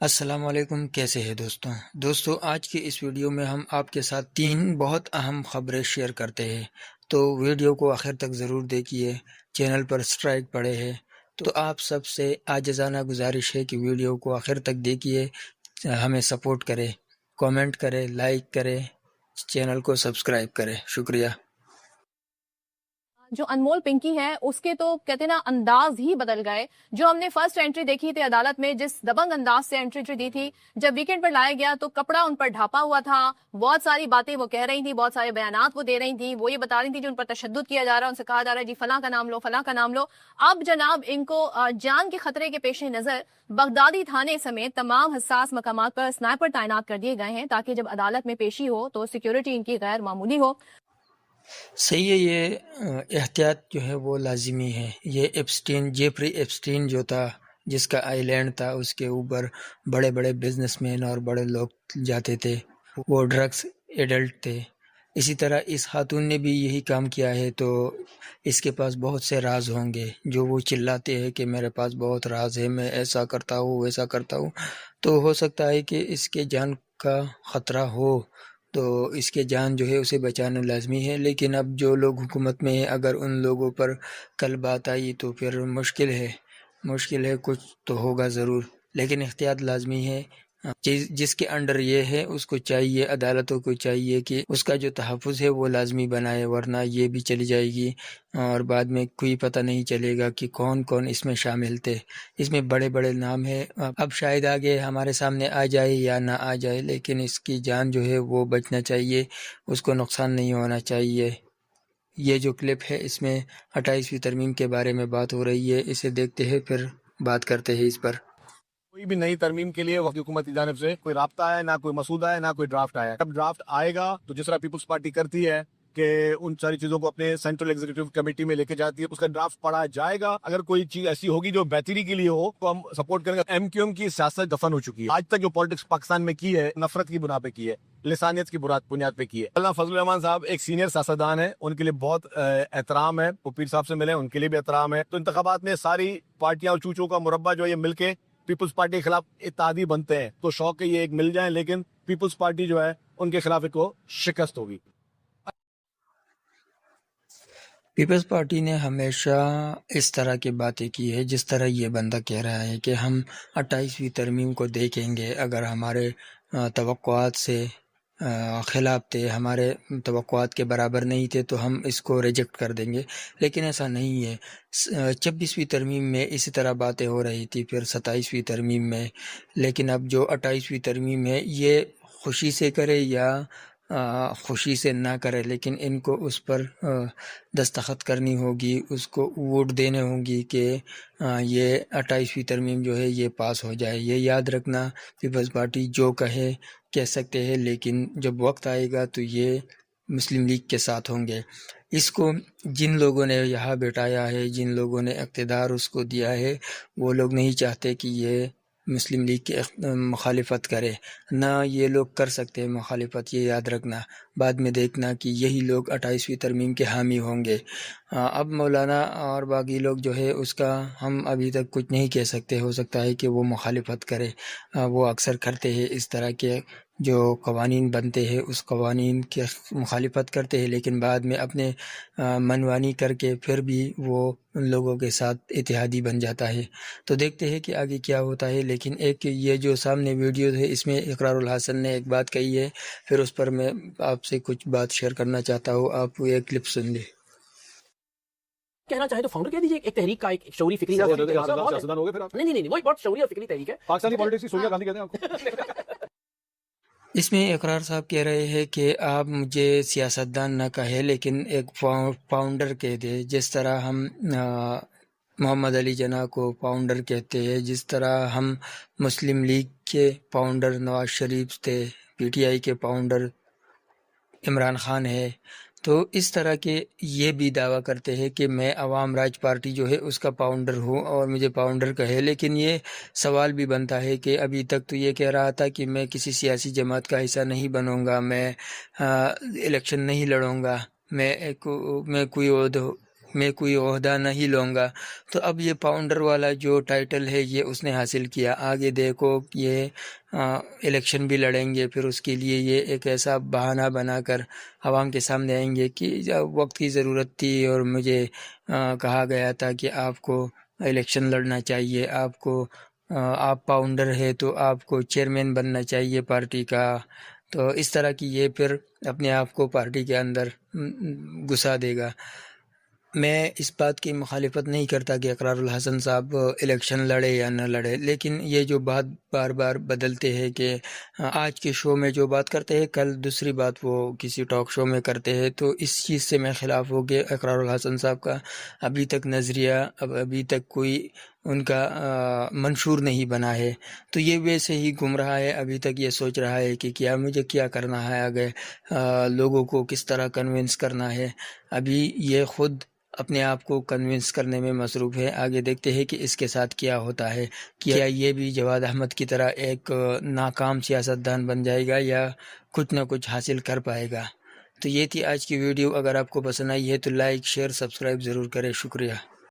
السلام علیکم، کیسے ہیں دوستوں آج کی اس ویڈیو میں ہم آپ کے ساتھ 3 بہت اہم خبریں شیئر کرتے ہیں، تو ویڈیو کو آخر تک ضرور دیکھیے۔ چینل پر سٹرائک پڑے ہیں تو آپ سب سے عاجزانہ گزارش ہے کہ ویڈیو کو آخر تک دیکھیے، ہمیں سپورٹ کرے، کامنٹ کرے، لائک کرے، چینل کو سبسکرائب کرے۔ شکریہ۔ جو انمول پنکی ہے اس کے تو کہتے ہیں نا انداز ہی بدل گئے۔ جو ہم نے فرسٹ انٹری دیکھی تھی عدالت میں، جس دبنگ انداز سے انٹری دی تھی، جب ویکینڈ پر لایا گیا تو کپڑا ان پر ڈھانپا ہوا تھا، بہت ساری باتیں وہ کہہ رہی تھی، بہت سارے بیانات وہ دے رہی تھی، وہ یہ بتا رہی تھی جو ان پر تشدد کیا جا رہا ہے، ان سے کہا جا رہا ہے جی فلاں کا نام لو، فلاں کا نام لو۔ اب جناب ان کو جان کے خطرے کے پیش نظر بغدادی تھانے سمیت تمام حساس مقامات پر سنائپر تعینات کر دیے گئے ہیں تاکہ جب عدالت میں پیشی ہو تو سیکیورٹی ان کی غیر معمولی ہو۔ صحیح ہے، یہ احتیاط جو ہے وہ لازمی ہے۔ یہ جیفری ایپسٹین جو تھا، جس کا آئی لینڈ تھا، اس کے اوپر بڑے بڑے بزنس مین اور بڑے لوگ جاتے تھے، وہ ڈرگس ایڈلٹ تھے۔ اسی طرح اس خاتون نے بھی یہی کام کیا ہے، تو اس کے پاس بہت سے راز ہوں گے جو وہ چلاتے ہیں کہ میرے پاس بہت راز ہے، میں ایسا کرتا ہوں ویسا کرتا ہوں۔ تو ہو سکتا ہے کہ اس کے جان کا خطرہ ہو، تو اس کے جان جو ہے اسے بچانا لازمی ہے۔ لیکن اب جو لوگ حکومت میں ہیں، اگر ان لوگوں پر کل بات آئی تو پھر مشکل ہے، کچھ تو ہوگا ضرور، لیکن احتیاط لازمی ہے۔ جس کے انڈر یہ ہے اس کو چاہیے، عدالتوں کو چاہیے کہ اس کا جو تحفظ ہے وہ لازمی بنائے، ورنہ یہ بھی چلی جائے گی اور بعد میں کوئی پتہ نہیں چلے گا کہ کون کون اس میں شامل تھے۔ اس میں بڑے بڑے نام ہیں، اب شاید آگے ہمارے سامنے آ جائے یا نہ آ جائے، لیکن اس کی جان جو ہے وہ بچنا چاہیے، اس کو نقصان نہیں ہونا چاہیے۔ یہ جو کلپ ہے اس میں 28ویں ترمیم کے بارے میں بات ہو رہی ہے، اسے دیکھتے ہیں پھر بات کرتے ہیں اس پر۔ کوئی بھی نئی ترمیم کے لیے وقت حکومت کی جانب سے کوئی رابطہ ہے، نہ کوئی مسودہ ہے، نہ کوئی ڈرافٹ آیا ہے۔ جب ڈرافٹ آئے گا تو جس طرح پیپلز پارٹی کرتی ہے کہ ان ساری چیزوں کو اپنے سینٹرل ایگزیکٹو کمیٹی میں لے کے جاتی ہے، اس کا ڈرافٹ پڑھا جائے گا۔ اگر کوئی چیز ایسی ہوگی جو بہتری کے لیے ہو تو ہم سپورٹ کریں گے۔ ایم کیو ایم کی سیاست دفن ہو چکی ہے۔ آج تک جو پالیٹکس پاکستان میں کی ہے، نفرت کی بنا پہ کی ہے، لسانیت کی بنیاد پہ کی ہے۔ اللہ فضل الرحمان صاحب ایک سینئر سیاستدان ہیں، ان کے لیے بہت احترام ہے، وہ پیر صاحب سے ملے، ان کے لیے بھی احترام ہے۔ تو انتخابات میں ساری پارٹیاں اور چوچوں کا مربع جو ہے یہ مل کے پیپلز پارٹی کے خلاف اتحادی بنتے ہیں، تو شوق ہے یہ ایک مل جائیں، لیکن پیپلز پارٹی جو ہے ان کے خلاف ایک کو شکست ہوگی۔ پیپلز پارٹی نے ہمیشہ اس طرح کی باتیں کی ہے، جس طرح یہ بندہ کہہ رہا ہے کہ ہم 28ویں ترمیم کو دیکھیں گے، اگر ہمارے توقعات سے خلاف تھے، ہمارے توقعات کے برابر نہیں تھے تو ہم اس کو ریجیکٹ کر دیں گے، لیکن ایسا نہیں ہے۔ 26ویں ترمیم میں اسی طرح باتیں ہو رہی تھی، پھر 27ویں ترمیم میں، لیکن اب جو 28ویں ترمیم ہے یہ خوشی سے کرے یا خوشی سے نہ کرے، لیکن ان کو اس پر دستخط کرنی ہوگی، اس کو ووٹ دینے ہوں گی کہ یہ 28ویں ترمیم جو ہے یہ پاس ہو جائے۔ یہ یاد رکھنا، پیپلز پارٹی جو کہہ سکتے ہیں، لیکن جب وقت آئے گا تو یہ مسلم لیگ کے ساتھ ہوں گے۔ اس کو جن لوگوں نے یہاں بٹھایا ہے، جن لوگوں نے اقتدار اس کو دیا ہے، وہ لوگ نہیں چاہتے کہ یہ مسلم لیگ کی مخالفت کرے، نہ یہ لوگ کر سکتے ہیں مخالفت، یہ یاد رکھنا۔ بعد میں دیکھنا کہ یہی لوگ 28ویں ترمیم کے حامی ہوں گے۔ اب مولانا اور باقی لوگ جو ہے اس کا ہم ابھی تک کچھ نہیں کہہ سکتے، ہو سکتا ہے کہ وہ مخالفت کرے، وہ اکثر کرتے ہیں اس طرح کے جو قوانین بنتے ہیں اس قوانین کی مخالفت کرتے ہیں، لیکن بعد میں اپنے منمانی کر کے پھر بھی وہ ان لوگوں کے ساتھ اتحادی بن جاتا ہے۔ تو دیکھتے ہیں کہ آگے کیا ہوتا ہے۔ لیکن ایک یہ جو سامنے ویڈیو ہے اس میں اقرار الحسن نے ایک بات کہی ہے، پھر اس پر میں آپ سے کچھ بات شیئر کرنا چاہتا ہوں، آپ یہ کلپ سن لیں۔ کہنا چاہے تو فاؤنڈر کہہ دیجیے، ایک تحریک کا، ایک شعوری فکری نہیں وہ بہت شعوری اور فکری تحریک ہے پاکستانی پالیٹکس کی سونیا گاندھی کہتے ہیں آپ کو۔ اس میں اقرار صاحب کہہ رہے ہیں کہ آپ مجھے سیاستدان نہ کہے، لیکن ایک فاؤنڈر کہہ دے، جس طرح ہم محمد علی جناح کو فاؤنڈر کہتے ہیں، جس طرح ہم مسلم لیگ کے فاؤنڈر نواز شریف تھے، پی ٹی آئی کے فاؤنڈر عمران خان ہے، تو اس طرح کے یہ بھی دعویٰ کرتے ہیں کہ میں عوام راج پارٹی جو ہے اس کا فاؤنڈر ہوں اور مجھے فاؤنڈر کہے۔ لیکن یہ سوال بھی بنتا ہے کہ ابھی تک تو یہ کہہ رہا تھا کہ میں کسی سیاسی جماعت کا حصہ نہیں بنوں گا، میں الیکشن نہیں لڑوں گا، میں کوئی میں کوئی عہدہ نہیں لوں گا۔ تو اب یہ پاؤنڈر والا جو ٹائٹل ہے یہ اس نے حاصل کیا، آگے دیکھو یہ الیکشن بھی لڑیں گے، پھر اس کے لیے یہ ایک ایسا بہانہ بنا کر عوام کے سامنے آئیں گے کہ جب وقت کی ضرورت تھی اور مجھے کہا گیا تھا کہ آپ کو الیکشن لڑنا چاہیے، آپ پاؤنڈر ہے تو آپ کو چیئرمین بننا چاہیے پارٹی کا، تو اس طرح کی یہ پھر اپنے آپ کو پارٹی کے اندر گھسا دے گا۔ میں اس بات کی مخالفت نہیں کرتا کہ اقرار الحسن صاحب الیکشن لڑے یا نہ لڑے، لیکن یہ جو بات بار بار بدلتے ہیں کہ آج کے شو میں جو بات کرتے ہیں کل دوسری بات وہ کسی ٹاک شو میں کرتے ہیں، تو اس چیز سے میں خلاف ہوں کہ اقرار الحسن صاحب کا ابھی تک نظریہ ابھی تک کوئی ان کا منشور نہیں بنا ہے، تو یہ ویسے ہی گم رہا ہے، ابھی تک یہ سوچ رہا ہے کہ مجھے کیا کرنا ہے، آگے لوگوں کو کس طرح کنونس کرنا ہے۔ ابھی یہ خود اپنے آپ کو کنونس کرنے میں مصروف ہے، آگے دیکھتے ہیں کہ اس کے ساتھ کیا ہوتا ہے، کیا یہ بھی جواد احمد کی طرح ایک ناکام سیاستدان بن جائے گا یا کچھ نہ کچھ حاصل کر پائے گا۔ تو یہ تھی آج کی ویڈیو، اگر آپ کو پسند آئی ہے تو لائک شیئر سبسکرائب ضرور کریں، شکریہ۔